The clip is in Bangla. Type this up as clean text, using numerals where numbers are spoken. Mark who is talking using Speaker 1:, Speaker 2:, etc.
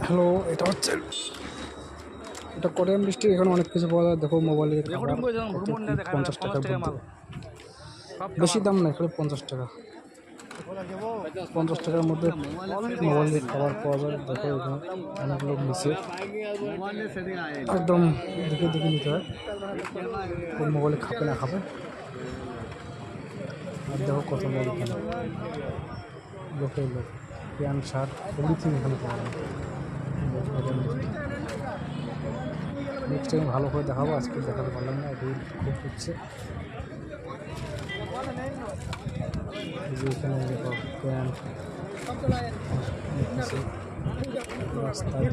Speaker 1: হ্যালো, এটা হচ্ছে এটা কোরিয়ান ডিস্ট্রিক্ট। এখানে অনেক কিছু পাওয়া যায়। দেখো মোবাইলের খাবার কত কি 50 টাকার মধ্যে, বেশি দাম না, এখানে 50 টাকা। 50 টাকার মধ্যে মোবাইলের খাবার পাওয়া যায়। দেখো এখানে অনেক লোক নিচে একদম দেখে দেখে নিতে হয় কোন মোবাইলে খাবে না খাবে। আর দেখো কত লোক এখানে, লোকের লোক, প্যান্ট শার্ট এভরিথিং এখানে পাওয়া যায়। নেক্সট টাইম ভালো করে দেখাবো, আজকে দেখাতে পারলাম না, এটাই খুব হচ্ছে। এখানে দেখো প্যান্ট রাস্তায়